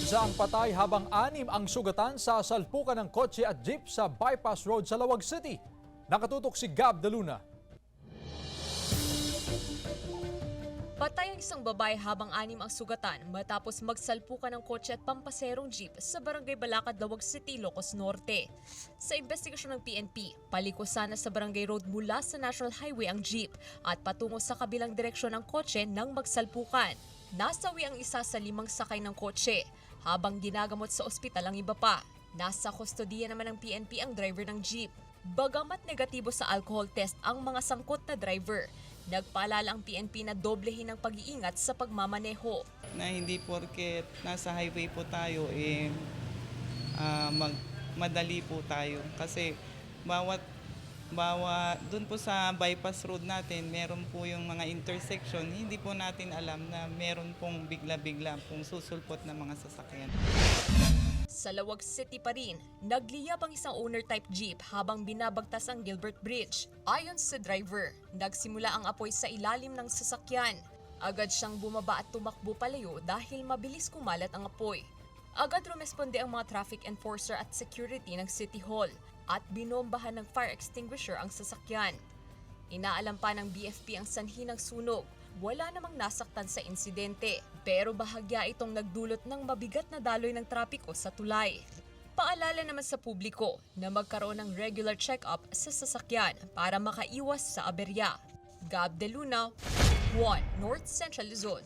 Isang patay habang anim ang sugatan sa salpukan ng kotse at jeep sa Bypass Road sa Lawag City. Nakatutok si Gab De Luna. Patay ang isang babae habang anim ang sugatan matapos magsalpukan ng kotse at pampaserong jeep sa Barangay Balakad, Lawag City, Ilocos Norte. Sa investigasyon ng PNP, paliko sana sa Barangay Road mula sa National Highway ang jeep at patungo sa kabilang direksyon ng kotse nang magsalpukan. Nasawi ang isa sa 5 sakay ng kotse, habang ginagamot sa ospital ang iba pa. Nasa kustodiya naman ng PNP ang driver ng jeep. Bagamat negatibo sa alcohol test ang mga sangkot na driver, nagpaalala ang PNP na doblehin ang pag-iingat sa pagmamaneho. Na hindi porket nasa highway po tayo, madali po tayo. Kasi bawat doon po sa bypass road natin, meron po yung mga intersection, hindi po natin alam na meron pong bigla-bigla pong susulpot na mga sasakyan. Sa Lawag City pa rin, nagliyab ang isang owner-type jeep habang binabagtas ang Gilbert Bridge. Ayon sa driver, nagsimula ang apoy sa ilalim ng sasakyan. Agad siyang bumaba at tumakbo palayo dahil mabilis kumalat ang apoy. Agad rumesponde ang mga traffic enforcer at security ng City Hall at binombahan ng fire extinguisher ang sasakyan. Inaalam pa ng BFP ang sanhi ng sunog. Wala namang nasaktan sa insidente, pero bahagya itong nagdulot ng mabigat na daloy ng trapiko sa tulay. Paalala naman sa publiko na magkaroon ng regular check-up sa sasakyan para makaiwas sa aberya. Gab De Luna, 1 North Central Luzon.